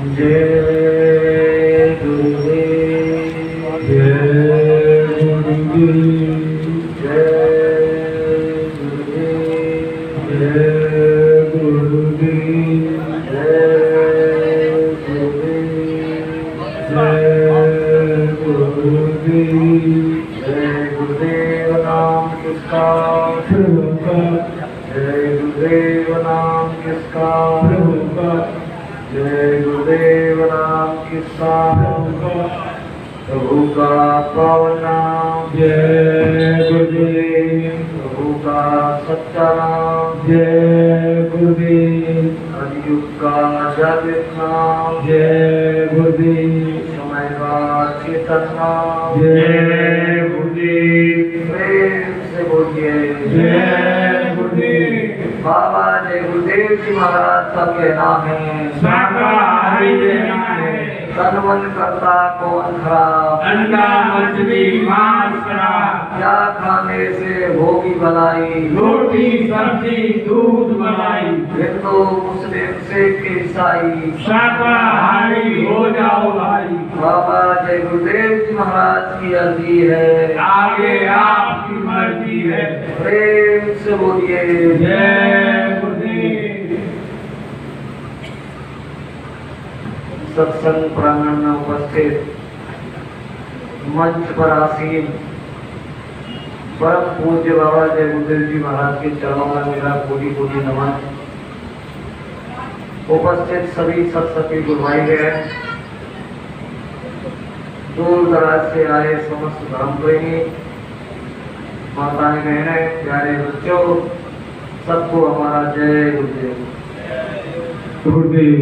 जय गुरुदेव जय गुरुदेव जय गुरुदेव जय गुरुदेव जय गुरुदेव नाम किसका जय गुरुदेव नाम किसका जय गुरुदेव नाम किसका प्रभु का पावन नाम जय गुरुदेव प्रभु का सच्चा नाम जय गुरुदेव कलयुग का जागृत नाम जय गुरुदेव समय का चेतन नाम जय गुरुदेव प्रेम से बोलिए जय गुरुदेव। बाबा जय गुरुदेव जी महाराज सबके नाम है शाकाहारी देना है तनवन करता कौन खराब अंडा मछली मांस खराब क्या खाने से भोगी भलाई रोटी सब्जी दूध मलाई हिंदू मुस्लिम सिख ईसाई शाकाहारी हो जाओ भाई। बाबा जय गुरुदेव जी महाराज की अर्जी है आगे आपकी मर्जी है प्रेम से बोलिए जय गुरुदेव। सत्संग प्रांगण में उपस्थित मंच पर आसीन परम पूज्य बाबा जय गुरुदेव जी महाराज के चरणों में मेरा कोटि कोटि नमन। उपस्थित सभी सत्संगी गुरु भाई बहन दूर दराज से आए समस्त धर्म प्रेमी माताएं बहनें प्यारे बच्चों सबको हमारा जय गुरुदेव। गुरुदेव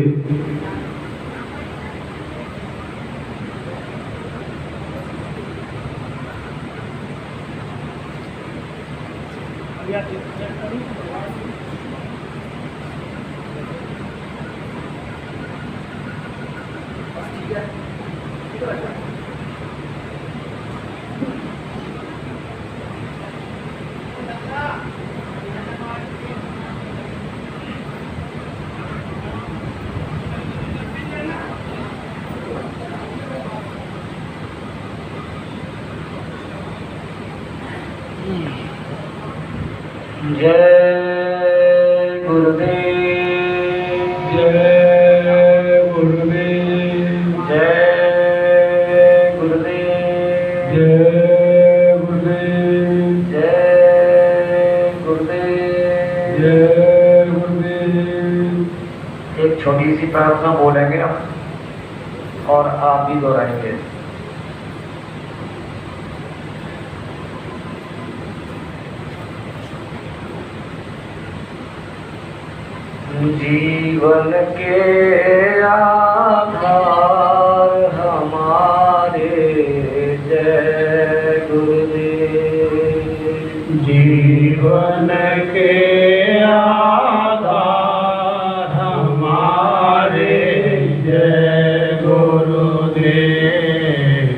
जय गुरुदेव जय गुरुदेव जय गुरुदेव जय गुरुदेव जय गुरुदेव जय गुरुदेव। एक छोटी सी प्रार्थना बोलेंगे हम और आप भी दोहराएंगे। जीवन के आधार हमारे जय गुरुदेव जीवन के आधार हमारे जय गुरुदेव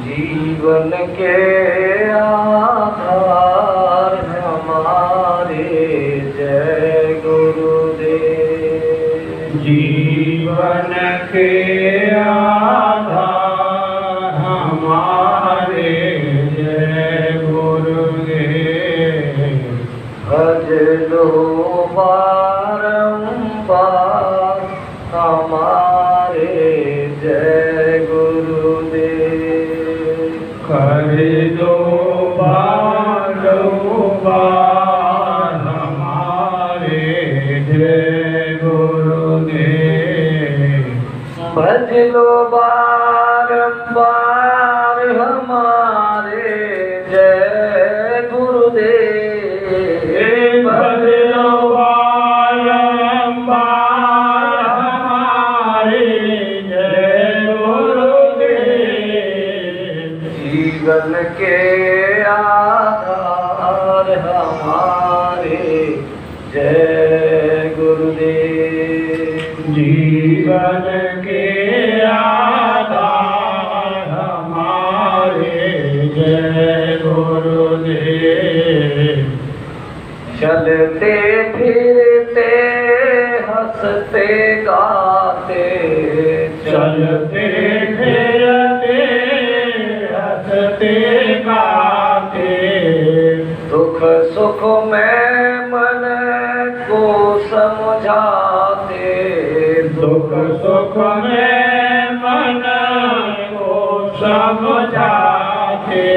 जीवन के आधार हमारे जय गुरुदेव जीवन के आधार हमारे जय गुरुदेव भज लो बारंबार हमारे जय गुरुदेव कर दो बारंबार हमारे जय गुरुदेव भज लो बारंबार हमारे जय गुरुदेव भज लो बारंबार हमारे जय गुरुदेव जीवन के आधार हमारे जय गुरुदेव जीवन के आधार हमारे जय गुरुदेव चलते फिरते हंसते गाते चलते फिरते हंसते गाते दुख सुख में मन को समझाते दुख सुख में मन को समझाते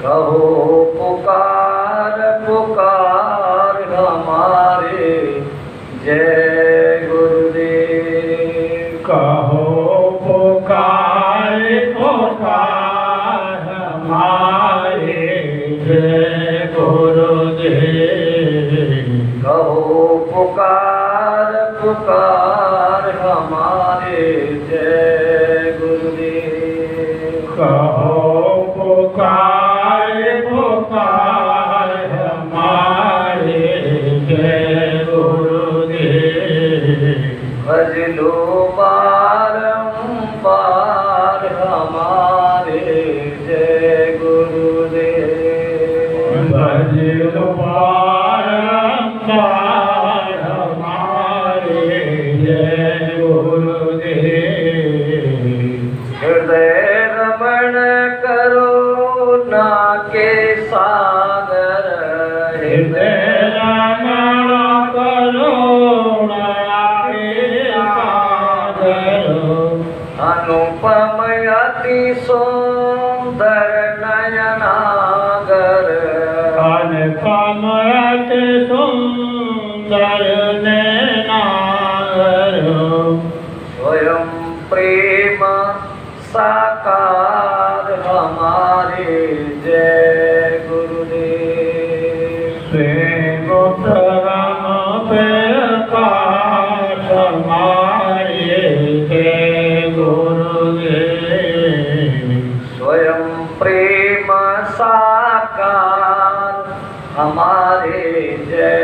कहो पुकार पुकार हमारे जय गुरुदेव कहो पुकार पुकार हमारे जय गुरुदेव कहो पुकार पुकार हमारे जय गुरुदेव कहो पुकार पुकार हमारे जय गुरुदेव भज लो बारंबार हमारे जय गुरुदेव भज लो बारंबार हमारे जय गुरुदेव हृदय रमण करुणा के सागर हृदय रमण करुणा के सागर अनुपम अति सुंदर नयनागर अनुपम अति सुंदर नयनागर स्वयं प्रेम साकार हमारे जय गुरुदेव प्रेम परम प्रकाश हमारे जय गुरुदेव स्वयं प्रेम साकार हमारे जय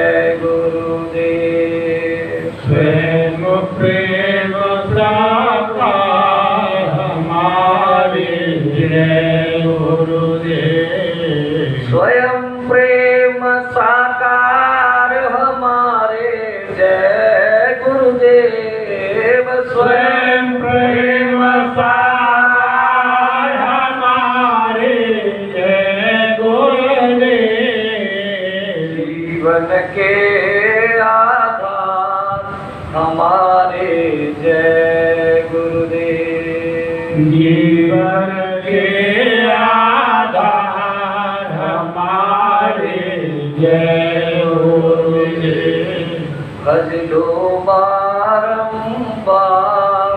गुरुदेव स्वयं प्रेम साकार हमारे जय गुरुदेव स्वयं प्रेम साकार हमारे जय गुरुदेव स्वयं प्रेम साकार हमारे जय गुरुदेव जीवन के आधार हमारे जय गुरुदेव जीवन के आधार हमारे जय गुरुदेव भज लो बारंबार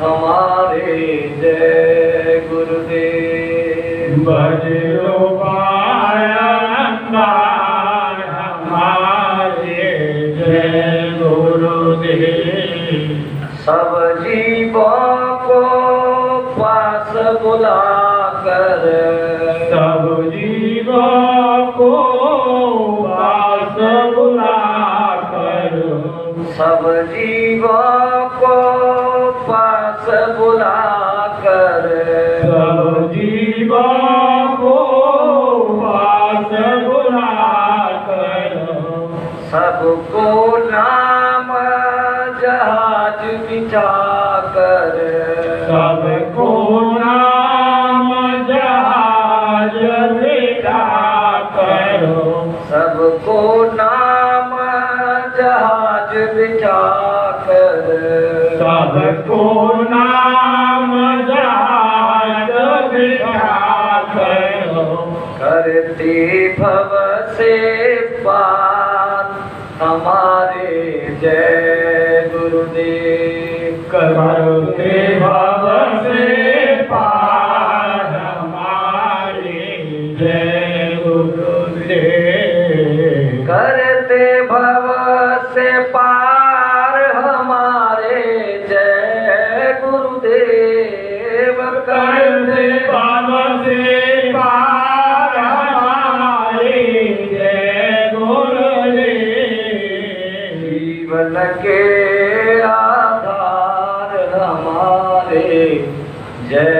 हमारे जय गुरुदेव भज लो बारंबार हमारे जय गुरुदेव सब जीवों को पास बुलाकर सब जीवों को पास बुलाकर सब जीवों को पास बुलाकर सब जीवों को पास बुलाकर सबको नाम जहाज बिछाकर सबको नाम जहाज बिठाकर सबको नाम जहाज बिछाकर सबको नाम जहाज बिठाकर करते भव से पार हमारे जय गुरुदेव करते भव से पार हमारे जय गुरुदेव करते भव से पार हमारे जय गुरुदेव करते भव से पार हमारे जय गुरुदेव जीवन के आधार हमारे जय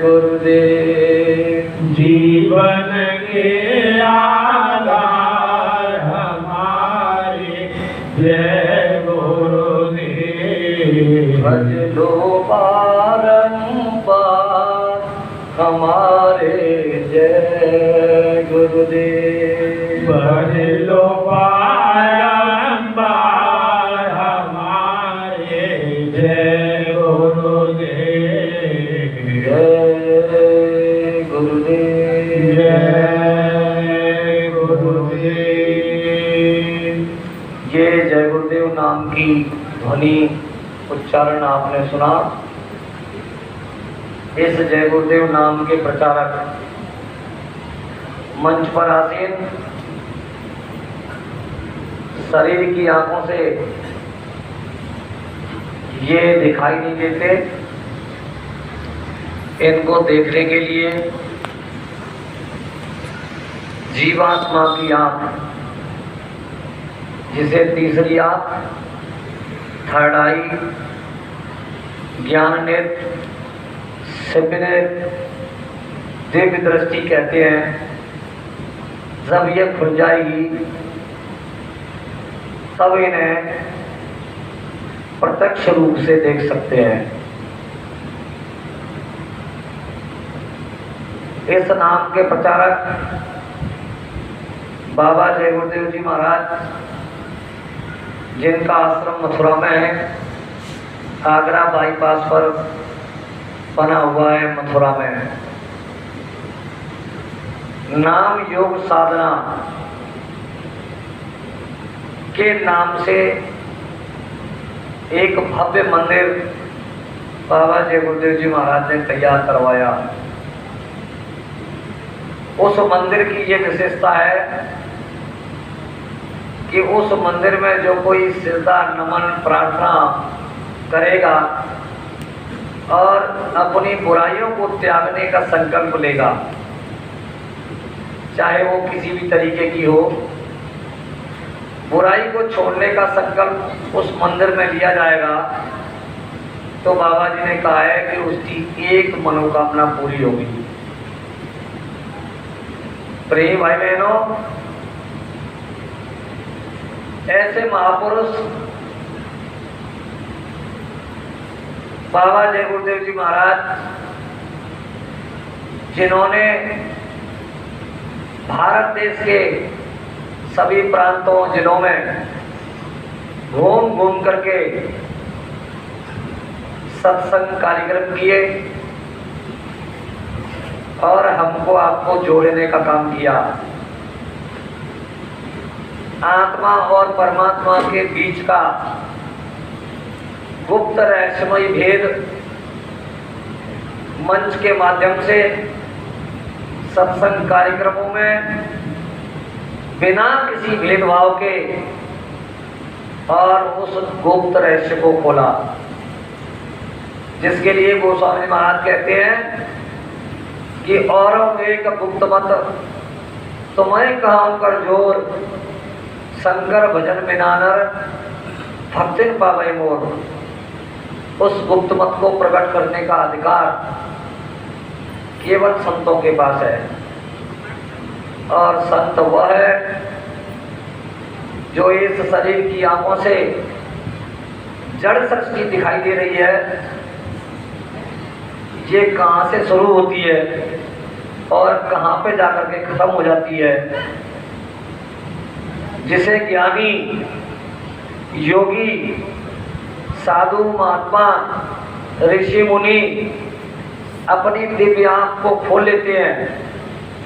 गुरुदेव जीवन के आधार हमारे जय गुरुदेव भज लो पहलो बारंबार हमारे जय गुरुदेव जय गुरुदेव जय गुरुदेव। ये जय गुरुदेव नाम की ध्वनि उच्चारण आपने सुना। इस जय गुरुदेव नाम के प्रचारक मंच पर आसीन शरीर की आंखों से ये दिखाई नहीं देते, इनको देखने के लिए जीवात्मा की आंख, जिसे तीसरी आंख, थर्ड आई, ज्ञान नेत्र, सिव्य नेत्र, दिव्य दृष्टि कहते हैं। जब ये खुल जाएगी तब इन्हें प्रत्यक्ष रूप से देख सकते हैं। इस नाम के प्रचारक बाबा जय गुरुदेव जी महाराज, जिनका आश्रम मथुरा में है, आगरा बाईपास पर बना हुआ है, मथुरा में है। नाम योग साधना के नाम से एक भव्य मंदिर बाबा जय गुरुदेव जी महाराज ने तैयार करवाया। उस मंदिर की ये विशेषता है कि उस मंदिर में जो कोई सिजदा नमन प्रार्थना करेगा और अपनी बुराइयों को त्यागने का संकल्प लेगा, चाहे वो किसी भी तरीके की हो, बुराई को छोड़ने का संकल्प उस मंदिर में लिया जाएगा, तो बाबा जी ने कहा है कि उसकी एक मनोकामना पूरी होगी। प्रिय भाई बहनों, ऐसे महापुरुष बाबा जय गुरुदेव जी महाराज, जिन्होंने भारत देश के सभी प्रांतों जिलों में घूम घूम करके सत्संग कार्यक्रम किए और हमको आपको जोड़ने का काम किया। आत्मा और परमात्मा के बीच का गुप्त रहस्यमय भेद मंच के माध्यम से सत्संग कार्यक्रमों में बिना किसी भेदभाव के और उस गुप्त रहस्य को खोला, जिसके लिए गोस्वामी महाराज कहते हैं कि और एक गुप्त मत तुम्हें कहूं कर जोर, शंकर भजन मिनानर भक्तिन पावे मोर। उस गुप्त मत को प्रकट करने का अधिकार केवल संतों के पास है, और संत वह है जो इस शरीर की आंखों से जड़ सृष्टि दिखाई दे रही है, ये कहाँ से शुरू होती है और कहाँ पे जाकर के खत्म हो जाती है, जिसे ज्ञानी योगी साधु महात्मा ऋषि मुनि अपनी दिव्य आंख को खोल लेते हैं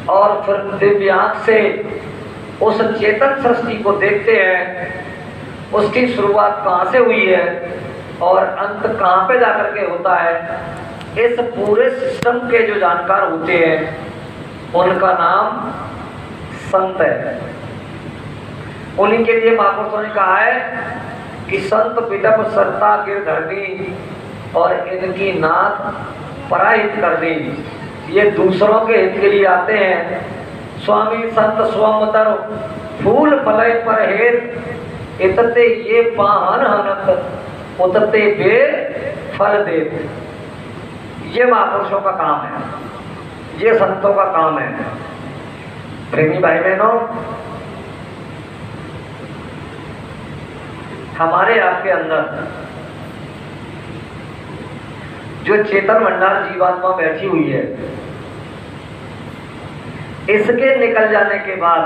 और फिर दिव्य आंख से उस चेतन सृष्टि को देखते हैं, उसकी शुरुआत कहाँ से हुई है और अंत कहाँ पे जाकर के होता है। इस पूरे सिस्टम के जो जानकार होते हैं उनका नाम संत है। उन्हीं के लिए महापुरुषों ने कहा है कि संत विडप सरता गिरधरनी और इनकी नाथ पराहित कर दी। ये दूसरों के हित के लिए आते हैं। स्वामी संत स्वमतर फूल फलय पर हेत, इतते ये पाहन हनत उतते बे फल देत। ये महापुरुषों का काम है, ये संतों का काम है। प्रेमी भाई बहनों, हमारे आपके अंदर जो चेतन भंडार जीवात्मा बैठी हुई है, इसके निकल जाने के बाद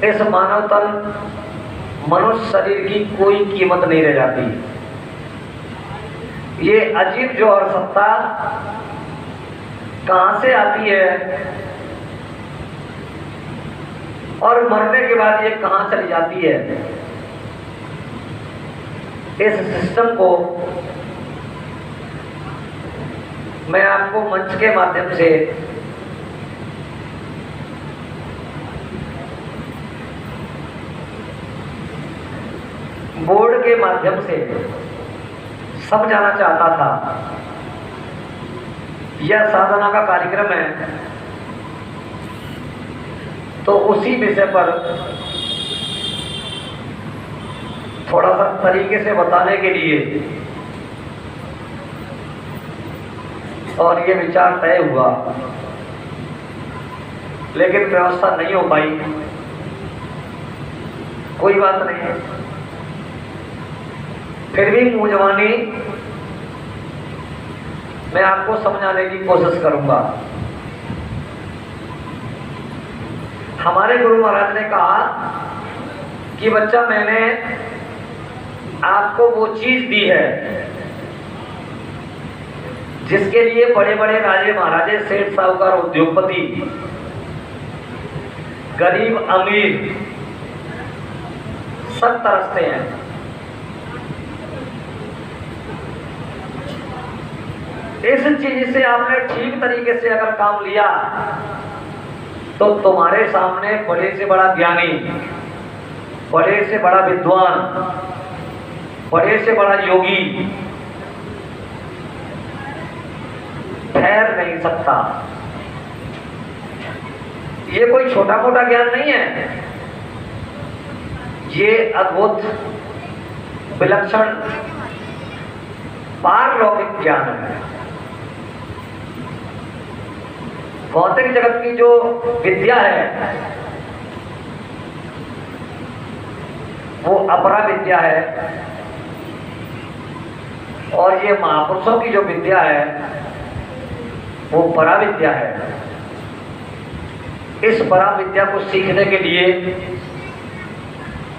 इस मानव तन मनुष्य शरीर की कोई कीमत नहीं रह जाती। ये अजीब जौहर सत्ता कहां से आती है और मरने के बाद ये कहां चली जाती है, इस सिस्टम को मैं आपको मंच के माध्यम से बोर्ड के माध्यम से समझाना चाहता था। यह साधना का कार्यक्रम है, तो उसी विषय पर थोड़ा सा तरीके से बताने के लिए और ये विचार तय हुआ, लेकिन व्यवस्था नहीं हो पाई। कोई बात नहीं, फिर भी मुंह जवानी मैं आपको समझाने की कोशिश करूंगा। हमारे गुरु महाराज ने कहा कि बच्चा, मैंने आपको वो चीज दी है जिसके लिए बड़े बड़े राजे महाराजे, सेठ साहूकार, उद्योगपति, गरीब अमीर सब तरसते हैं। इस चीज से आपने ठीक तरीके से अगर काम लिया तो तुम्हारे सामने बड़े से बड़ा ज्ञानी, बड़े से बड़ा विद्वान, बड़े से बड़ा योगी ठहर नहीं सकता। ये कोई छोटा मोटा ज्ञान नहीं है, ये अद्भुत विलक्षण पारलौकिक ज्ञान है। भौतिक जगत की जो विद्या है वो अपरा विद्या है, और ये महापुरुषों की जो विद्या है वो परा विद्या है। इस परा विद्या को सीखने के लिए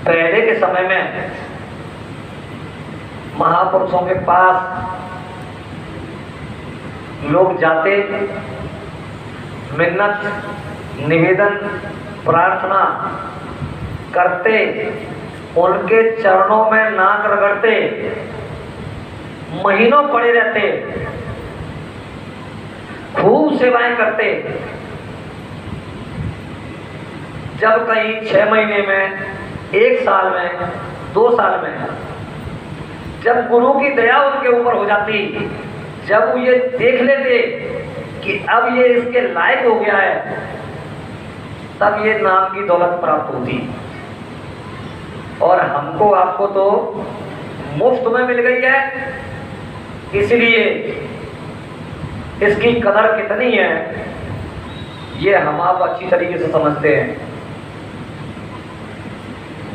पहले के समय में महापुरुषों के पास लोग जाते, मिन्नत, निवेदन, प्रार्थना करते, उनके चरणों में नाक रगड़ते, महीनों पड़े रहते, खूब सेवाएं करते। जब कहीं 6 महीने में, 1 साल में, 2 साल में जब गुरु की दया उनके ऊपर हो जाती, जब वो ये देख लेते कि अब ये इसके लायक हो गया है, तब ये नाम की दौलत प्राप्त होती। और हमको आपको तो मुफ्त में मिल गई है, इसलिए इसकी कदर कितनी है ये हम आप अच्छी तरीके से समझते हैं।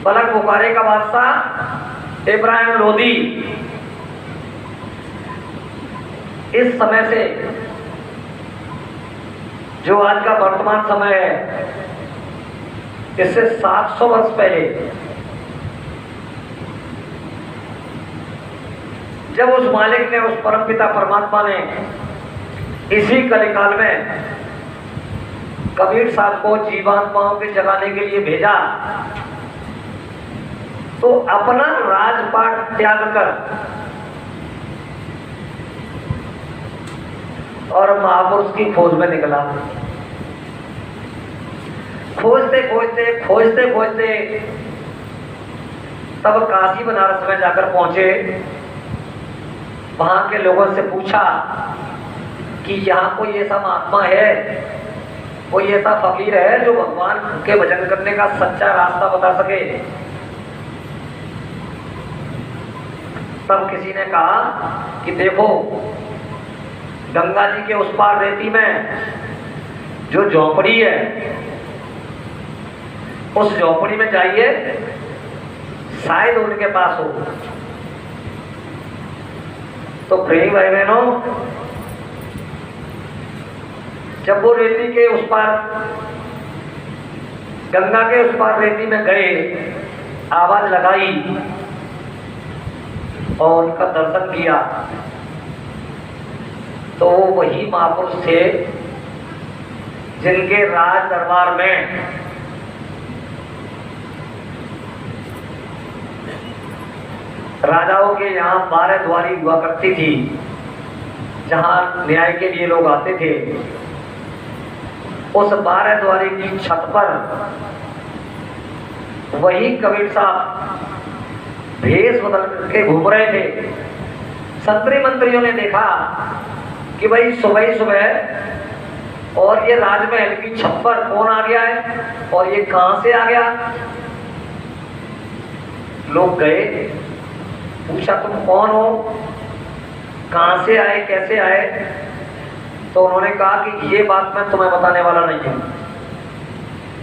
पलक बुखारे का बादशाह इब्राहिम लोदी इस समय से, जो आज का वर्तमान समय है, इससे 700 वर्ष पहले जब उस मालिक ने, उस परमपिता परमात्मा ने इसी कलिकाल में कबीर साहब को जीवात्माओं के जगाने के लिए भेजा, तो अपना राजपाट त्याग कर और महापुरुष की खोज में निकला। खोजते खोजते खोजते खोजते तब काशी बनारस में जाकर पहुंचे। वहां के लोगों से पूछा कि यहाँ कोई ऐसा महात्मा है, कोई ऐसा फकीर है जो भगवान के भजन करने का सच्चा रास्ता बता सके। तब किसी ने कहा कि देखो, गंगा जी के उस पार रेती में जो झोपड़ी है, उस झोपड़ी में जाइए, शायद उनके पास हो। तो प्रेमी भाई बहनों, जब वो रेती के उस पार गंगा के उस पार रेती में गए, आवाज लगाई और उनका दर्शन किया तो वो वही महापुरुष थे जिनके राज दरबार में राजाओं के यहाँ 12 द्वारी हुआ करती थी, जहाँ न्याय के लिए लोग आते थे। उस 12 द्वारी की छत पर वही कबीर साहब भेष बदल के घूम रहे थे। संतरी मंत्रियों ने देखा कि भाई सुबह सुबह और ये राजमहल की छत पर कौन आ गया है और ये कहां से आ गया। लोग गए, पूछा तुम कौन हो, कहां से आए, कैसे आए। तो उन्होंने कहा कि ये बात मैं तुम्हें बताने वाला नहीं हूं,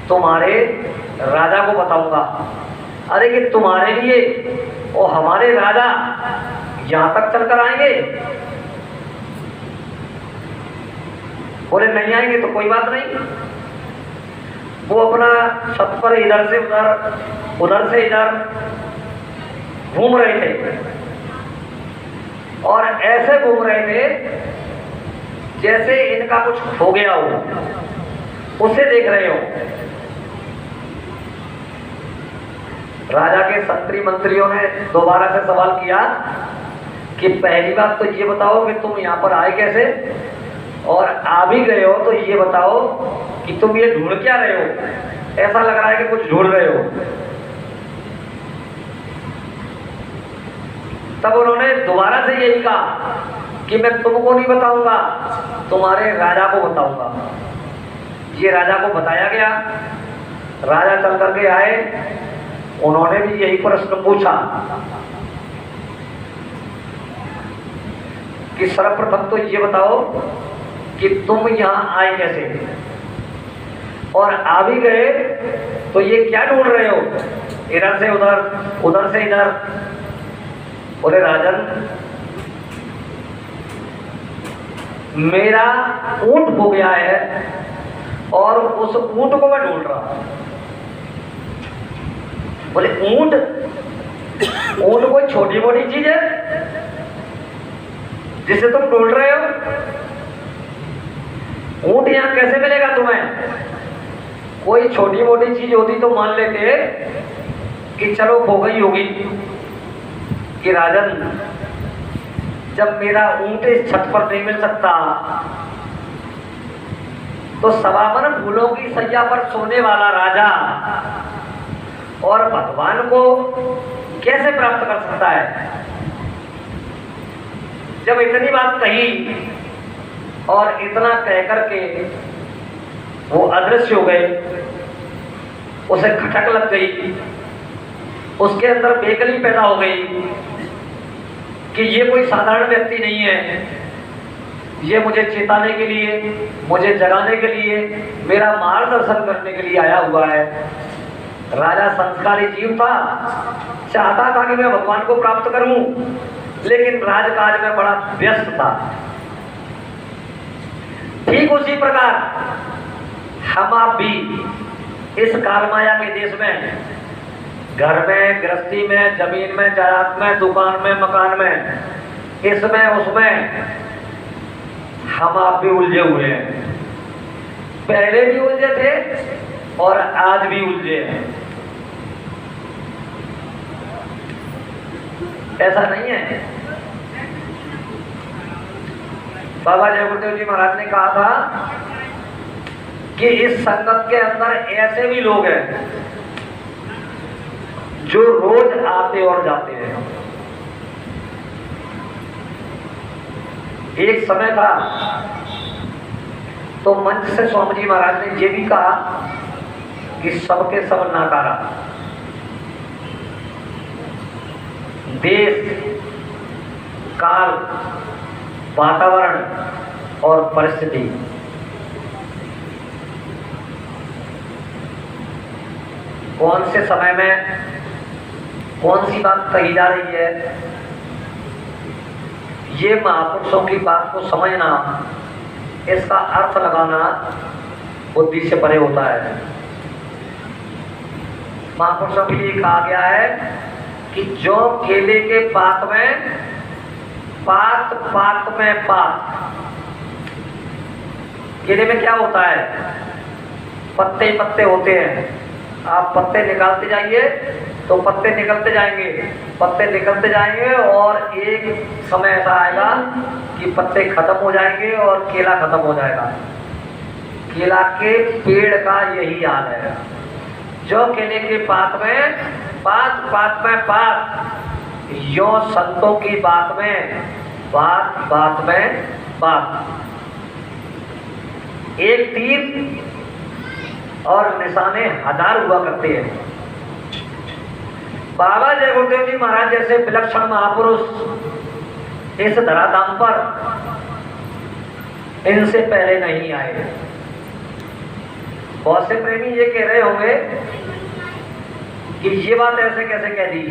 तुम्हारे राजा को बताऊंगा। अरे कि तुम्हारे लिए और हमारे राजा यहां तक चलकर आएंगे? बोले नहीं आएंगे तो कोई बात नहीं। वो अपना छत पर इधर से उधर से इधर घूम रहे थे और ऐसे घूम रहे थे जैसे इनका कुछ हो गया हो, उसे देख रहे हो। राजा के संतरी मंत्रियों ने दोबारा से सवाल किया कि पहली बात तो ये बताओ कि तुम यहाँ पर आए कैसे, और आ भी गए हो तो ये बताओ कि तुम ये ढूंढ क्या रहे हो। ऐसा लग रहा है कि कुछ ढूंढ रहे हो। तब उन्होंने दोबारा से यही कहा कि मैं तुमको नहीं बताऊंगा, तुम्हारे राजा को बताऊंगा। ये राजा को बताया गया, राजा चल करके आए, उन्होंने भी यही प्रश्न पूछा कि सर्वप्रथम तो ये बताओ कि तुम यहाँ आए कैसे, और आ भी गए तो ये क्या ढूंढ रहे हो, इधर से उधर, उधर से इधर। बोले राजन, मेरा ऊंट हो गया है और उस ऊंट को मैं ढूंढ रहा हूं। बोले ऊंट? ऊंट कोई छोटी मोटी चीज है जिसे तुम ढूंढ रहे हो? ऊंट यहां कैसे मिलेगा तुम्हें? कोई छोटी मोटी चीज होती तो मान लेते कि चलो खो गई होगी। कि राजन, जब मेरा ऊंट इस छत पर नहीं मिल सकता तो सवावन फूलों की सैया पर सोने वाला राजा और भगवान को कैसे प्राप्त कर सकता है? जब इतनी बात कही और इतना कह करके वो अदृश्य हो गए, उसे खटक लग गई, उसके अंदर बेकली पैदा हो गई कि ये कोई साधारण व्यक्ति नहीं है, ये मुझे चेताने के लिए, मुझे जगाने के लिए, मेरा मार्गदर्शन करने के लिए आया हुआ है। राजा संस्कारी जीव था, चाहता था कि मैं भगवान को प्राप्त करूं, लेकिन राजकाज में बड़ा व्यस्त था। ठीक उसी प्रकार हम आप भी इस कालमाया के देश में, घर में, गृहस्थी में, जमीन में, जायदाद में, दुकान में, मकान में, इसमें उसमें हम आप भी उलझे हुए हैं। पहले भी उलझे थे और आज भी उलझे हैं। ऐसा नहीं है। बाबा जय गुरुदेव जी महाराज ने कहा था कि इस संगत के अंदर ऐसे भी लोग हैं जो रोज आते और जाते हैं। एक समय था तो मंच से स्वामी जी महाराज ने ये भी कहा कि सबके सब नाकारा, देश, काल, वातावरण और परिस्थिति, कौन से समय में कौन सी बात कही जा रही है, ये महापुरुषों की बात को समझना, इसका अर्थ लगाना बुद्धि से परे होता है। महापुरुषों के लिए कहा गया है कि जो केले के पात में पात पात में पात, केले में क्या होता है, पत्ते ही पत्ते होते हैं। आप पत्ते निकालते जाइए तो पत्ते निकलते जाएंगे, पत्ते निकलते जाएंगे और एक समय ऐसा आएगा कि पत्ते खत्म हो जाएंगे और केला खत्म हो जाएगा। केला के पेड़ का यही हाल है। जो केले के पात में पात पात में पात, यो संतों की बात में बात बात में बात। एक तीर और निशाने 1000 हुआ करते हैं। बाबा जय गुरुदेव जी महाराज जैसे विलक्षण महापुरुष इस धराधाम पर इनसे पहले नहीं आए। बहुत से प्रेमी ये कह रहे होंगे कि ये बात ऐसे कैसे कह दी।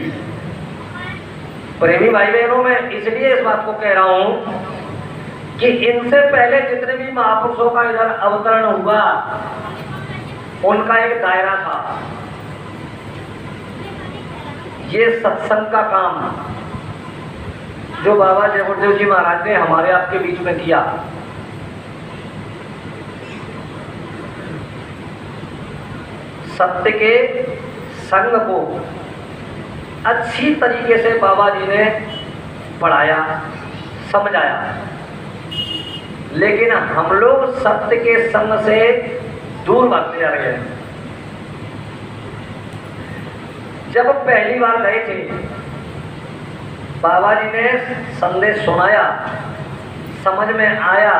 प्रेमी भाई बहनों, मैं इसलिए इस बात को कह रहा हूं कि इनसे पहले जितने भी महापुरुषों का इधर अवतरण हुआ उनका एक दायरा था। ये सत्संग का काम जो बाबा जय गुरुदेव जी महाराज ने हमारे आपके बीच में किया, सत्य के संग को अच्छी तरीके से बाबा जी ने पढ़ाया, समझाया। लेकिन हम लोग सत्य के संग से दूर भागते जा रहे हैं। जब पहली बार गए थे, बाबा जी ने संदेश सुनाया, समझ में आया,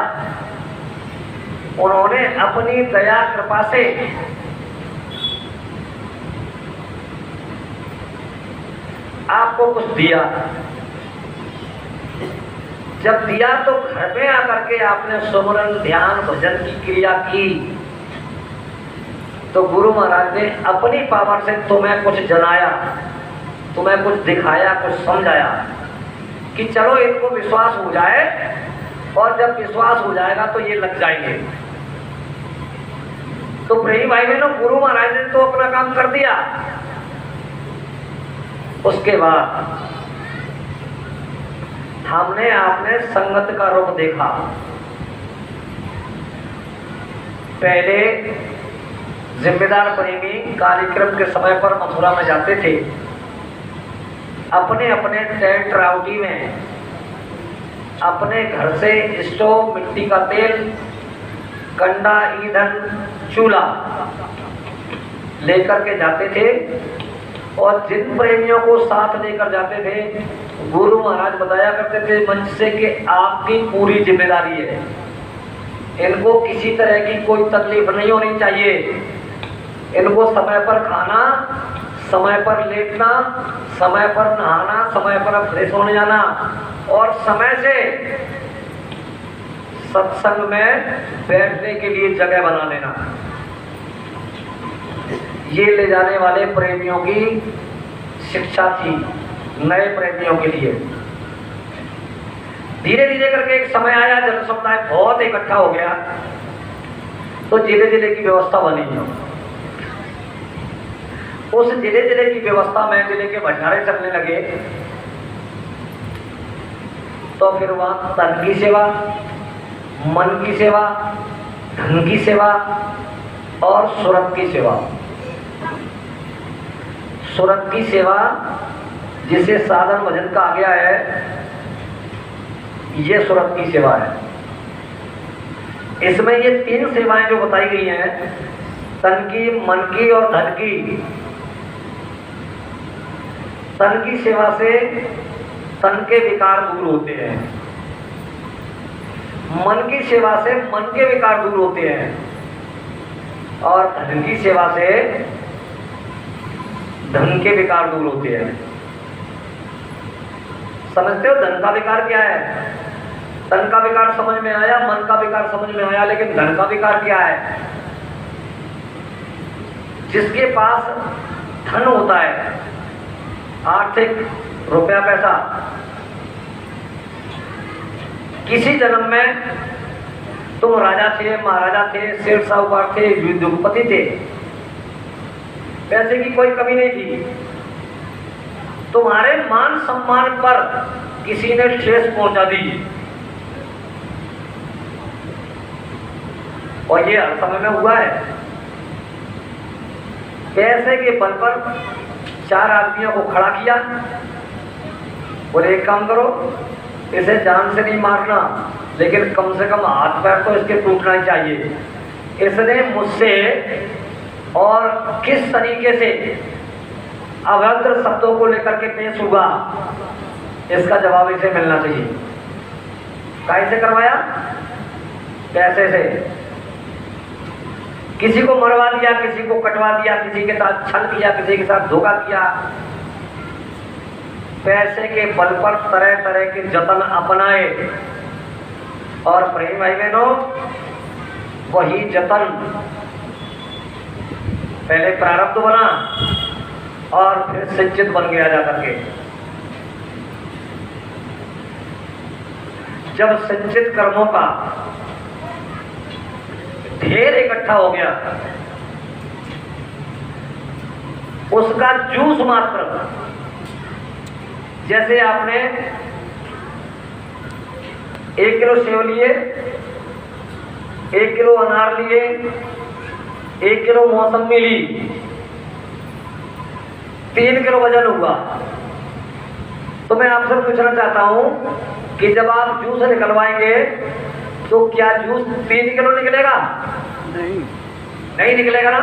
उन्होंने अपनी दया कृपा से आपको कुछ दिया। जब दिया तो घर में आकर के आपने सुमरन ध्यान भजन की क्रिया की तो गुरु महाराज ने अपनी पावर से तुम्हें कुछ जनाया, तुम्हें कुछ दिखाया, कुछ समझाया कि चलो इनको विश्वास हो जाए, और जब विश्वास हो जाएगा तो ये लग जाएंगे। तो प्रेमी भाई बहनों, गुरु महाराज ने तो अपना काम कर दिया। उसके बाद हमने आपने संगत का रूप देखा। पहले जिम्मेदार प्रेमी कार्यक्रम के समय पर मथुरा में जाते थे, अपने अपने टेंट राउटी में अपने घर से स्टोव, मिट्टी का तेल, कंडा, ईंधन, चूल्हा लेकर के जाते थे। और जिन प्रेमियों को साथ लेकर जाते थे, गुरु महाराज बताया करते थे मंच से कि आपकी पूरी जिम्मेदारी है, इनको किसी तरह की कोई तकलीफ नहीं होनी चाहिए। इनको समय पर खाना, समय पर लेटना, समय पर नहाना, समय पर फ्रेश होने जाना और समय से सत्संग में बैठने के लिए जगह बना लेना। ये ले जाने वाले प्रेमियों की शिक्षा थी नए प्रेमियों के लिए। धीरे धीरे करके एक समय आया जन समुदाय बहुत इकट्ठा हो गया तो जिले जिले की व्यवस्था बनी। उस जिले जिले की व्यवस्था में जिले के भंडारे चलने लगे तो फिर वहां तन की सेवा, मन की सेवा, धन की सेवा और सुरत की सेवा। सुरत की सेवा जिसे साधन भजन कहा गया है, ये सुरत की सेवा है। इसमें ये 3 सेवाएं जो बताई गई हैं, तन की, मन की और धन की। तन की सेवा से तन के विकार दूर होते हैं, मन की सेवा से मन के विकार दूर होते हैं और धन की सेवा से धन के विकार दूर होते हैं। समझते हो धन का विकार क्या है? तन का विकार समझ में आया, मन का विकार समझ में आया, लेकिन धन का विकार क्या है? जिसके पास धन होता है, आर्थिक रुपया पैसा, किसी जन्म में तुम राजा थे, महाराजा थे, शेर साहूकार थे, युद्धपति थे, पैसे की कोई कमी नहीं थी। तुम्हारे मान सम्मान पर किसी ने ठेस पहुंचा दी, और ये हर समय में हुआ है। पैसे के बल पर 4 आदमियों को खड़ा किया, बोले एक काम करो, इसे जान से नहीं मारना, लेकिन कम से कम हाथ पैर तो इसके टूटना ही चाहिए। इसने मुझसे और किस तरीके से अभद्र शब्दों को लेकर के पेश हुआ, इसका जवाब इसे मिलना चाहिए। कैसे करवाया? पैसे से। किसी को मरवा दिया, किसी को कटवा दिया, किसी के साथ छल किया, किसी के साथ धोखा किया। पैसे के बल पर तरह तरह के जतन अपनाए, और प्रेम भाई बहनों, वही जतन पहले प्रारब्ध बना और फिर संचित बन गया जाकर के। जब संचित कर्मों का ढेर इकट्ठा हो गया, उसका जूस मात्र, जैसे आपने 1 किलो सेव लिए, 1 किलो अनार लिए, 1 किलो मौसमी ली, 3 किलो वजन हुआ। तो मैं आपसे पूछना चाहता हूं कि जब आप जूस निकलवाएंगे तो क्या जूस 3 किलो निकलेगा? नहीं निकलेगा ना,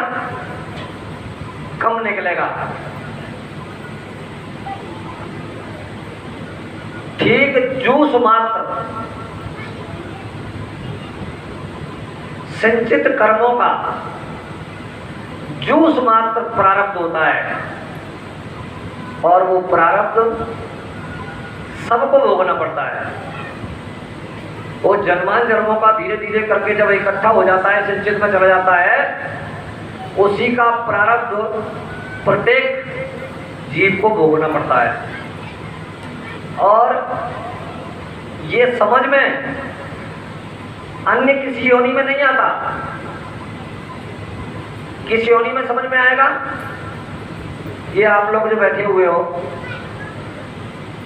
कम निकलेगा। ठीक जूस मात्र संचित कर्मों का जूस मात्र प्रारब्ध होता है, और वो प्रारब्ध सबको भोगना पड़ता है। वो जन्मान जन्मों का धीरे धीरे करके जब इकट्ठा हो जाता है, संचित में चला जाता है, उसी का प्रारब्ध प्रत्येक जीव को भोगना पड़ता है। और ये समझ में अन्य किसी योनि में नहीं आता। किस योनि में समझ में आएगा? ये आप लोग जो बैठे हुए हो,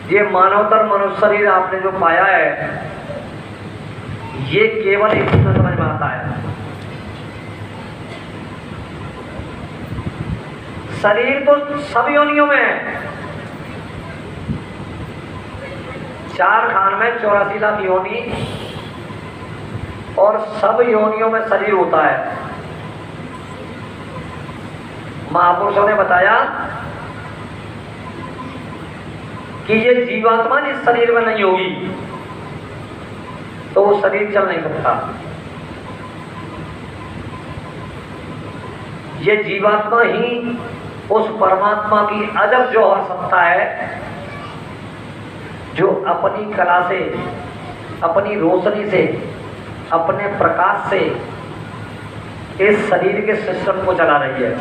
ये मानवतर मनुष्य शरीर आपने जो पाया है, ये केवल एक में समझ में आता है। शरीर तो सब योनियों में है। 4 खान में 84 लाख योनि, और सब योनियों में शरीर होता है। महापुरुषों ने बताया कि ये जीवात्मा जिस शरीर में नहीं होगी तो वो शरीर चल नहीं सकता। ये जीवात्मा ही उस परमात्मा की अजब जौहर सत्ता है, जो अपनी कला से, अपनी रोशनी से, अपने प्रकाश से इस शरीर के सिस्टम को चला रही है।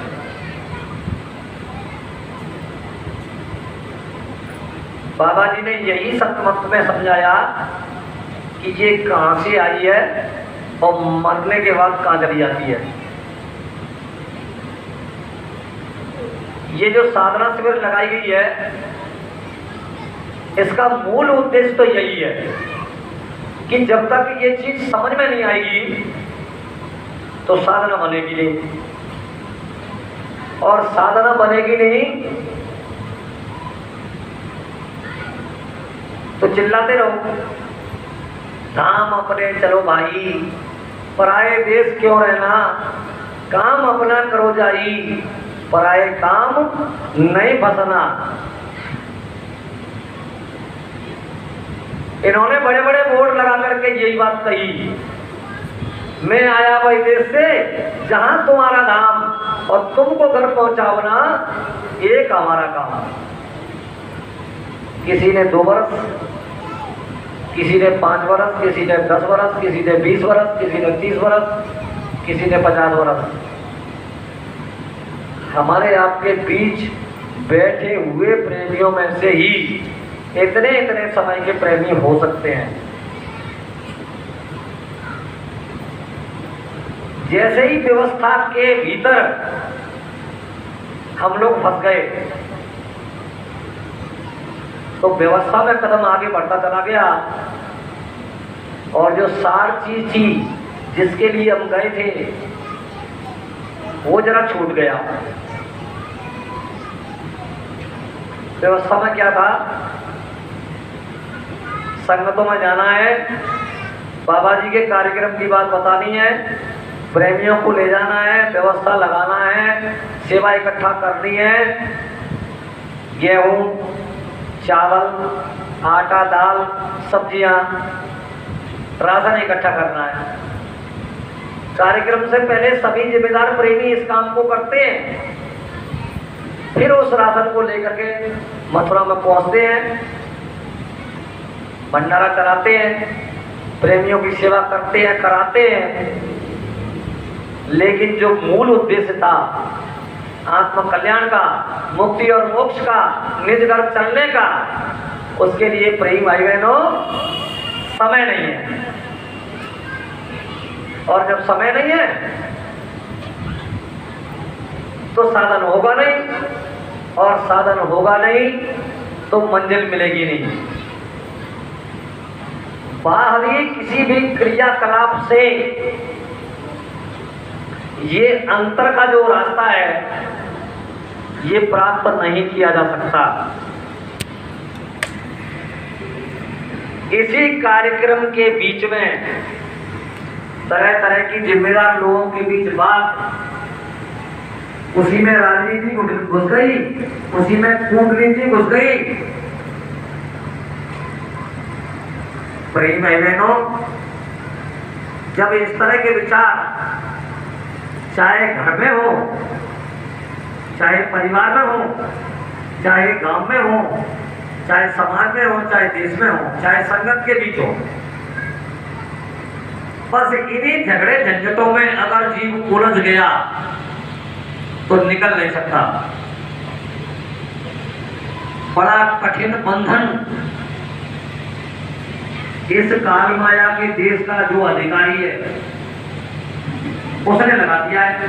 बाबा जी ने यही सतमत में समझाया कि ये कहां से आई है और मरने के बाद कहां चली जाती है। ये जो साधना शिविर लगाई गई है, इसका मूल उद्देश्य तो यही है कि जब तक ये चीज समझ में नहीं आएगी तो साधना बनेगी नहीं, और साधना बनेगी नहीं तो चिल्लाते रहो, धाम अपने चलो भाई, पराए देश क्यों रहना, काम अपना करो जाई, पराए काम नहीं फंसना। इन्होंने बड़े बड़े बोर्ड लगा करके यही बात कही, मैं आया वही देश से जहां तुम्हारा धाम, और तुमको घर पहुंचाओ ना, एक हमारा काम। किसी ने 2 वर्ष, किसी ने 5 वर्ष, किसी ने 10 वर्ष, किसी ने 20 वर्ष, किसी ने 30 वर्ष, किसी ने 50 वर्ष। हमारे आपके बीच बैठे हुए प्रेमियों में से ही इतने इतने समय के प्रेमी हो सकते हैं। जैसे ही व्यवस्था के भीतर हम लोग फंस गए। तो व्यवस्था में कदम आगे बढ़ता चला गया और जो सार चीज थी जिसके लिए हम गए थे वो जरा छूट गया। व्यवस्था में क्या था, संगतों में जाना है, बाबा जी के कार्यक्रम की बात बतानी है, प्रेमियों को ले जाना है, व्यवस्था लगाना है, सेवा इकट्ठा करनी है, गेहूं, चावल, आटा, दाल, सब्जियां, राशन इकट्ठा करना है। कार्यक्रम से पहले सभी जिम्मेदार प्रेमी इस काम को करते हैं। फिर उस राशन को लेकर के मथुरा में पहुंचते हैं, भंडारा कराते हैं, प्रेमियों की सेवा करते हैं, कराते हैं। लेकिन जो मूल उद्देश्य था आत्म कल्याण का, मुक्ति और मोक्ष का, निज घर चलने का, उसके लिए प्रेमी भाई बहनों समय नहीं है। और जब समय नहीं है तो साधन होगा नहीं, और साधन होगा नहीं तो मंजिल मिलेगी नहीं। बाहरी किसी भी क्रियाकलाप से ये अंतर का जो रास्ता है ये प्राप्त नहीं किया जा सकता। इसी कार्यक्रम के बीच में तरह तरह की जिम्मेदार लोगों के बीच बात, उसी में राजनीति घुस गई, उसी में कूटनीति घुस गई। प्रेम भाई बहनों, जब इस तरह के विचार चाहे घर में हो, चाहे परिवार में हो, चाहे गांव में हो, चाहे समाज में हो, चाहे देश में हो, चाहे संगत के बीच हो, बस इन्हीं झगड़े झंझटों में अगर जीव उलझ गया तो निकल नहीं सकता। बड़ा कठिन बंधन इस काल माया के देश का जो अधिकारी है उसने लगा दिया है।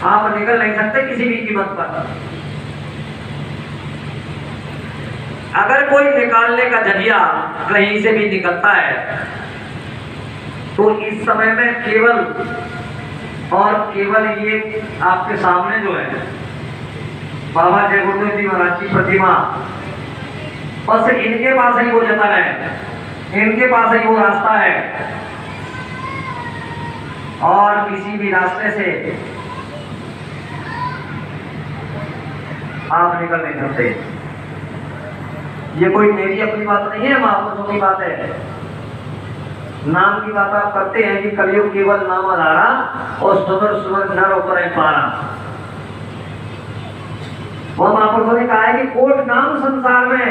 आप निकल नहीं सकते किसी भी कीमत पर। अगर कोई निकालने का जरिया कहीं से भी निकलता है तो इस समय में केवल और केवल ये आपके सामने जो है बाबा जय गुरुदेव जी महाराज की प्रतिमा, बस इनके पास ही वो जतन है, इनके पास ही वो रास्ता है, और किसी भी रास्ते से आप निकल नहीं सकते। ये कोई मेरी अपनी बात नहीं है, महापुरुषों की बात है। नाम की बात आप करते हैं कि कलयुग केवल नाम आधारा और सुमर सुमर नर उतर पारा। वह महापुरुषों ने कहा है कि कोट नाम संसार में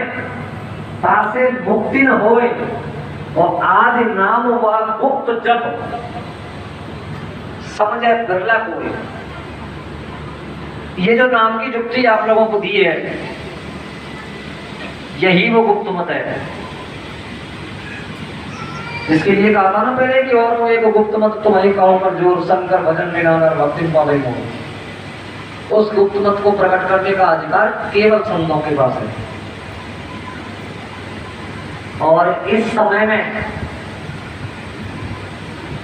तासे मुक्ति न होए, और आदि नाम वह गुप्त जप समझे बिरला कोई। ये जो नाम की जुक्ति आप लोगों को दी है यही वो गुप्त मत है। इसके लिए कहा था ना पहले कि और वो एक गुप्त मत तुम्हारी काओ पर जोर शंकर भजन निराकर भक्ति पावे मोह। उस गुप्त मत को प्रकट करने का अधिकार केवल संतों के पास है। और इस समय में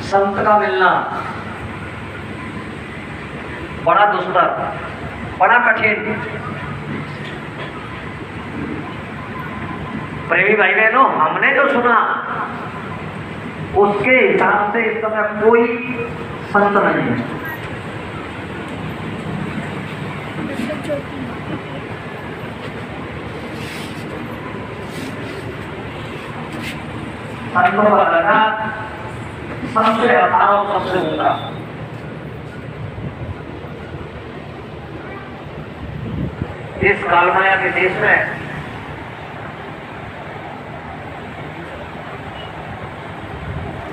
संत का मिलना बड़ा दुष्कर, बड़ा कठिन। प्रेमी भाई बहनों, हमने जो सुना उसके हिसाब से इस समय कोई संत नहीं है। संतों का लगा सबसे अठारह सबसे ऊंचा। इस कालमाया के देश में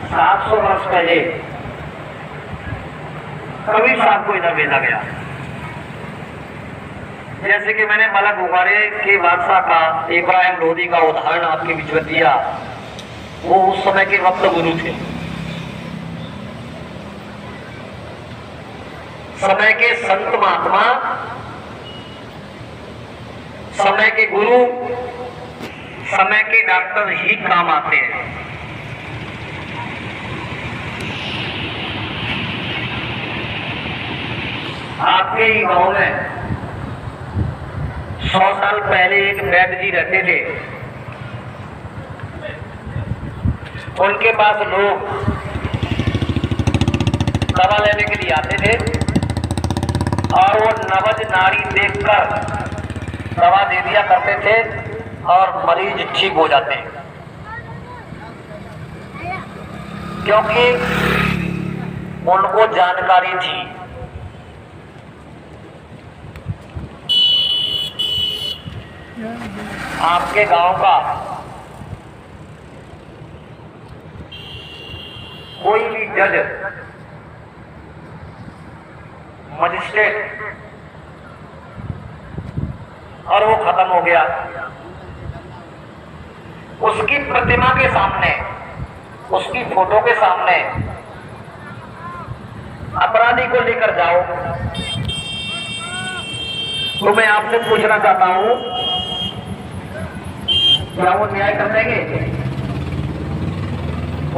700 वर्ष पहले कभी साहब को इधर भेजा गया। जैसे कि मैंने मलक बुखारे के बादशाह का इब्राहिम लोधी का उदाहरण आपके बीच में दिया, वो उस समय के वक्त गुरु थे। समय के संत महात्मा, समय के गुरु, समय के डॉक्टर ही काम आते हैं। आपके ही गांव में 100 साल पहले एक वैद्य जी रहते थे। उनके पास लोग दवा लेने के लिए आते थे और वो नवज नारी देखकर दवा दे दिया करते थे और मरीज ठीक हो जाते, क्योंकि उनको जानकारी थी। आपके गांव का कोई भी जज, मजिस्ट्रेट, और वो खत्म हो गया, उसकी प्रतिमा के सामने, उसकी फोटो के सामने अपराधी को लेकर जाओ, तो मैं आपसे पूछना चाहता हूं, क्या वो न्याय कर देंगे?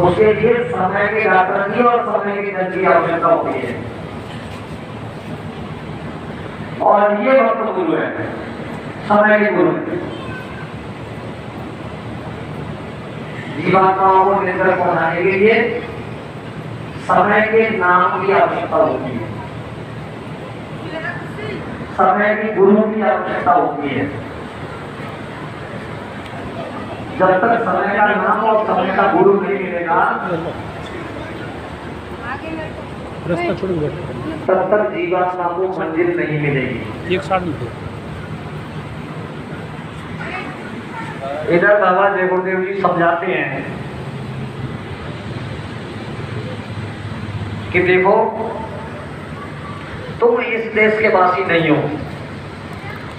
उसके लिए समय के डॉक्टर की और समय की जज की आवश्यकता होती है। और ये भक्त गुरु है, समय के गुरु है। जीवात्माओं को निरंतर पहुंचाने के लिए समय के नाम की आवश्यकता होती है, समय की गुरु की आवश्यकता होती है। जब तक समय का नाम और समय का गुरु नहीं मिलेगा, तब तक जीवात्मा को मंजिल नहीं मिलेगी। एक साथ में इधर बाबा जय गुरुदेव जी समझाते हैं कि देखो, तुम इस देश के वासी नहीं हो,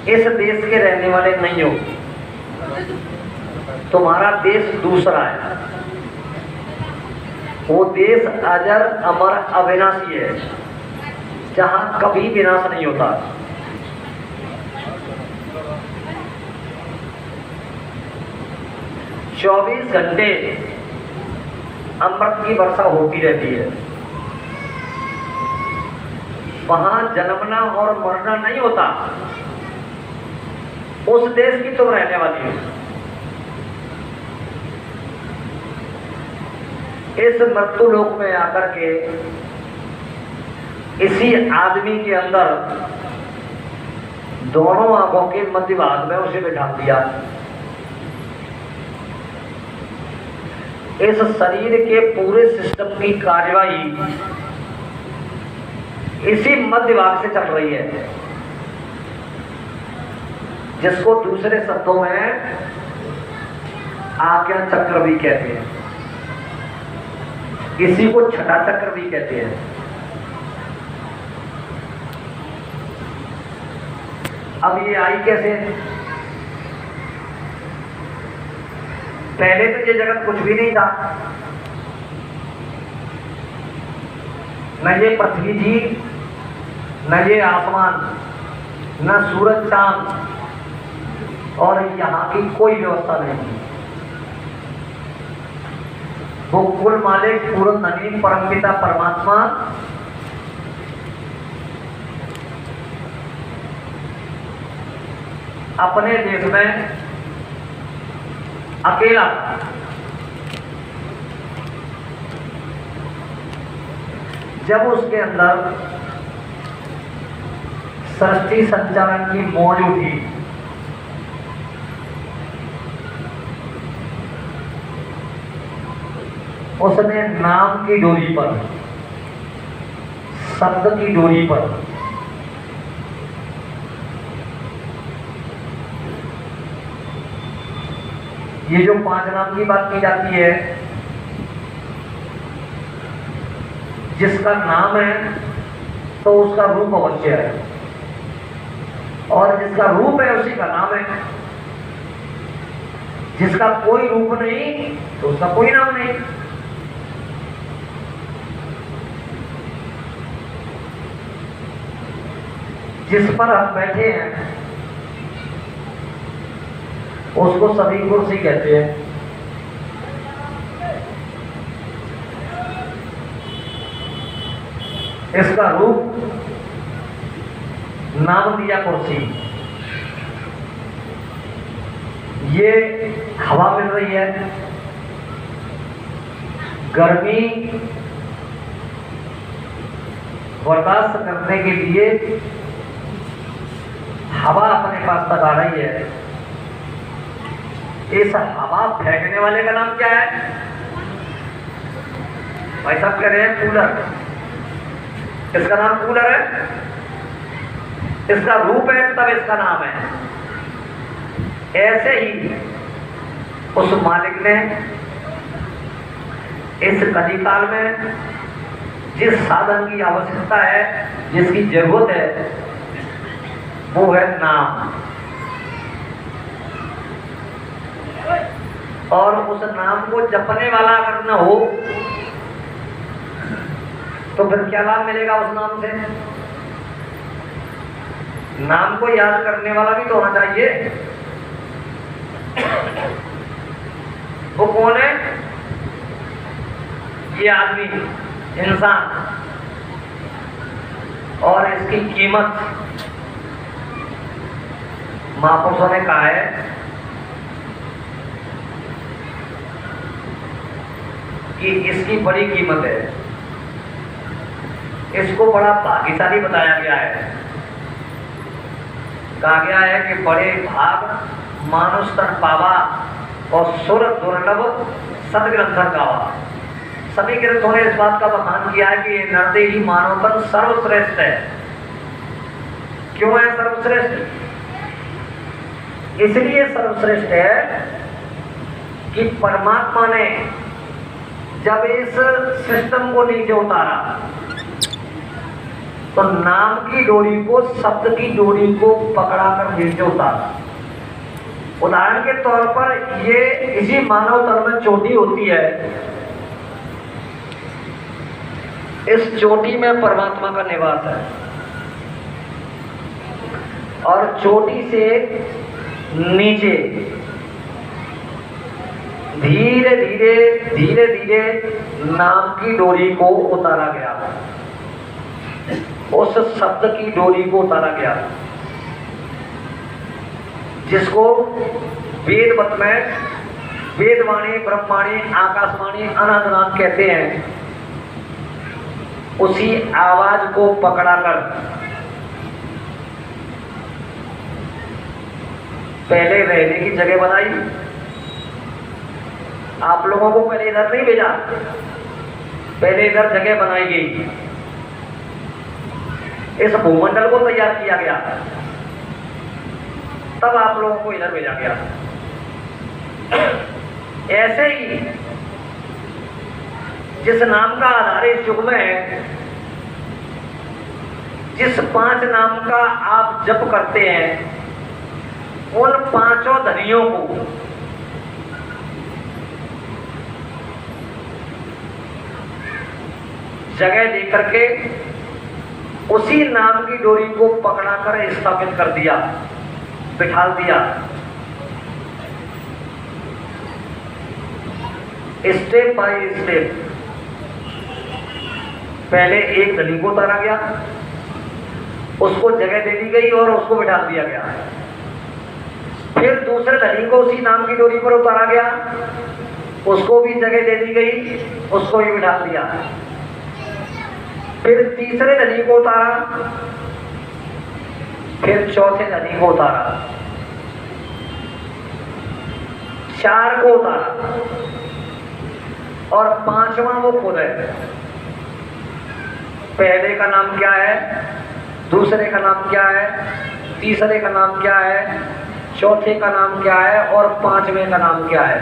इस देश के रहने वाले नहीं हो, तुम्हारा देश दूसरा है। वो देश अजर अमर अविनाशी है, जहां कभी विनाश नहीं होता। चौबीस घंटे अमृत की वर्षा होती रहती है। वहां जन्मना और मरना नहीं होता। उस देश की तुम रहने वाली हो। इस मृत्यु लोक में आकर के इसी आदमी के अंदर दोनों आंखों के मध्य भाग में उसे बिठा दिया। इस शरीर के पूरे सिस्टम की कार्यवाही इसी मध्य भाग से चल रही है, जिसको दूसरे शब्दों में आज्ञा चक्र भी कहते हैं। इसी को छठा चक्र भी कहते हैं। अब ये आई कैसे? पहले तो ये जगत कुछ भी नहीं था, न ये पृथ्वी जी, न ये आसमान, न सूरज चांद, और यहाँ की कोई व्यवस्था नहीं थी। वो कुल मालिक पूर्ण धनी परमपिता परमात्मा अपने देश में अकेला, जब उसके अंदर सृष्टि संचालन की मौज उठी, उसने नाम की डोरी पर, शब्द की डोरी पर ये जो 5 नाम की बात की जाती है, जिसका नाम है तो उसका रूप अवश्य है, और जिसका रूप है उसी का नाम है। जिसका कोई रूप नहीं तो उसका कोई नाम नहीं। जिस पर हम बैठे हैं उसको सभी कुर्सी कहते हैं। इसका रूप नाम दिया कुर्सी। ये हवा मिल रही है, गर्मी बर्दाश्त करने के लिए हवा अपने पास तक आ रही है। इस हवा फेंकने वाले का नाम क्या है? भाई साहब कह रहे हैं कूलर। इसका नाम कूलर है। इसका रूप है तब इसका नाम है। ऐसे ही उस मालिक ने इस कलिकाल में जिस साधन की आवश्यकता है, जिसकी जरूरत है, वो है नाम। और उस नाम को जपने वाला अगर न हो तो फिर क्या लाभ मिलेगा उस नाम से? नाम को याद करने वाला भी तो होना चाहिए। वो कौन है? ये आदमी, इंसान। और इसकी कीमत महापुरुषों ने कहा है कि इसकी बड़ी कीमत है। इसको बड़ा भाग्यशाली बताया गया है। कहा गया है कि बड़े भाग मानुष तन पावा और सुर दुर्लभ सदग्रंथन गावा। सभी ग्रंथों ने इस बात का बखान किया है कि ये नरदेही मानव तन सर्वश्रेष्ठ है। क्यों है सर्वश्रेष्ठ? इसलिए सर्वश्रेष्ठ है कि परमात्मा ने जब इस सिस्टम को नीचे उतारा तो नाम की डोरी को, शब्द की डोरी को पकड़ा कर नीचे उतारा। उदाहरण के तौर पर ये इसी मानव तन में चोटी होती है। इस चोटी में परमात्मा का निवास है और चोटी से नीचे धीरे धीरे धीरे धीरे नाम की डोरी को उतारा गया। उस शब्द की डोरी को उतारा गया जिसको वेदवत में वेदवाणी, ब्रह्मवाणी, आकाशवाणी, अनंतनाद कहते हैं। उसी आवाज को पकड़ाकर पहले रहने की जगह बनाई। आप लोगों को पहले इधर नहीं भेजा, पहले इधर जगह बनाई गई। इस भूमंडल को तैयार किया गया, तब आप लोगों को इधर भेजा गया। ऐसे ही जिस नाम का आधार इस युग में है, जिस 5 नाम का आप जप करते हैं, उन 5 धनियों को जगह देकर के उसी नाम की डोरी को पकड़ाकर स्थापित कर दिया, बिठाल दिया। स्टेप बाय स्टेप पहले एक धनी को उतारा गया, उसको जगह दे दी गई और उसको बिठा दिया गया। फिर दूसरे धनी को उसी नाम की डोरी पर उतारा गया, उसको भी जगह दे दी गई, उसको भी बिठा दिया। फिर तीसरे धनी को उतारा, फिर चौथे धनी को उतारा, 4 को उतारा और 5वां वो खुद है। पहले का नाम क्या है, दूसरे का नाम क्या है, तीसरे का नाम क्या है, चौथे का नाम क्या है और 5वें का नाम क्या है।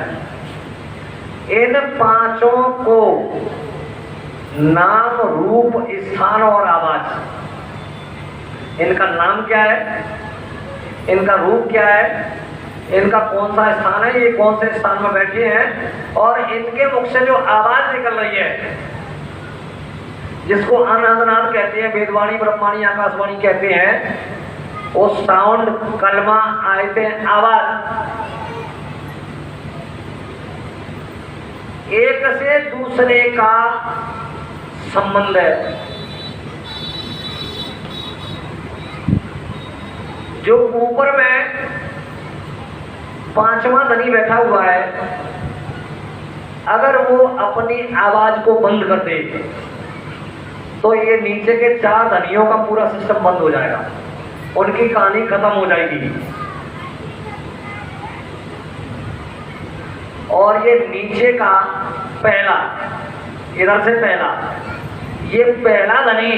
इन 5 को नाम, रूप, स्थान और आवाज, इनका नाम क्या है, इनका रूप क्या है, इनका कौन सा स्थान है, ये कौन से स्थान में बैठे हैं और इनके मुख से जो आवाज निकल रही है जिसको अनादनाद कहते हैं, वेदवाणी, ब्रह्मवाणी, आकाशवाणी कहते हैं, वो साउंड, कलमा, आयतें, आवाज एक से दूसरे का संबंध है। जो ऊपर में पांचवा धनी बैठा हुआ है, अगर वो अपनी आवाज को बंद कर दे तो ये नीचे के चार धनियों का पूरा सिस्टम बंद हो जाएगा, उनकी कहानी खत्म हो जाएगी। और ये नीचे का पहला, इधर से पहला, ये पहला धनी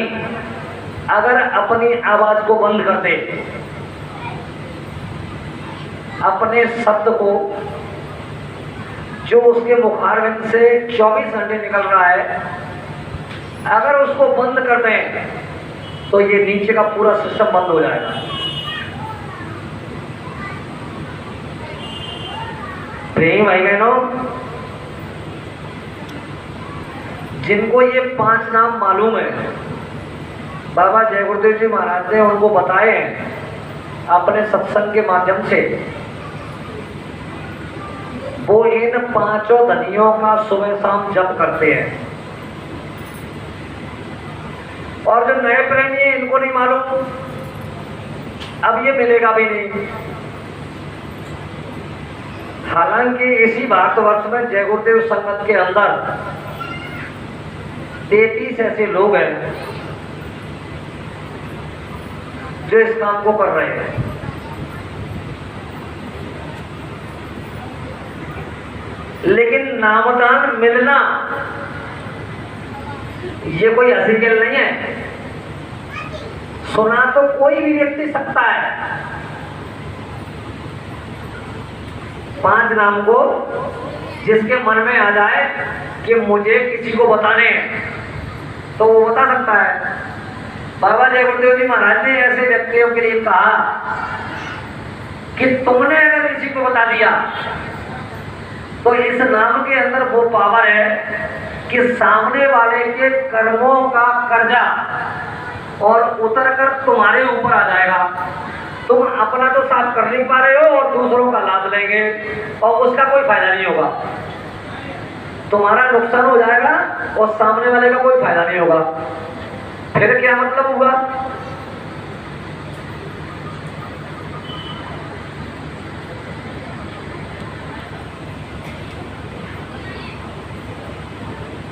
अगर अपनी आवाज को बंद कर दे, अपने शब्द को जो उसके मुखारविंद से 24 घंटे निकल रहा है, अगर उसको बंद कर दें तो ये नीचे का पूरा सिस्टम बंद हो जाएगा। प्रेम भाई बहनों, जिनको ये 5 नाम मालूम है, बाबा जय गुरुदेव जी महाराज ने उनको बताए हैं अपने सत्संग के माध्यम से, वो इन 5 धनियों का सुबह शाम जप करते हैं। और जो नए प्रेमी है, इनको नहीं मालूम, अब ये मिलेगा भी नहीं। हालांकि इसी भारतवर्ष में जय गुरुदेव संगत के अंदर 33 ऐसे लोग हैं जो इस काम को कर रहे हैं। लेकिन नामदान मिलना ये कोई हंसी खेल नहीं है। सुना तो कोई भी व्यक्ति सकता है 5 नाम को, जिसके मन में आ जाए कि मुझे किसी को बताने हैं तो वो बता सकता है। बाबा जय गुरुदेव जी महाराज ने ऐसे व्यक्तियों के लिए कहा कि तुमने अगर किसी को बता दिया तो इस नाम के अंदर वो पावर है कि सामने वाले के कर्मों का कर्जा और उतर कर तुम्हारे ऊपर आ जाएगा। तुम अपना तो साफ कर नहीं पा रहे हो और दूसरों का लाभ लेंगे और उसका कोई फायदा नहीं होगा, तुम्हारा नुकसान हो जाएगा और सामने वाले का कोई फायदा नहीं होगा। फिर क्या मतलब हुआ?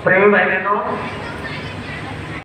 प्रेमी भाई बहनों,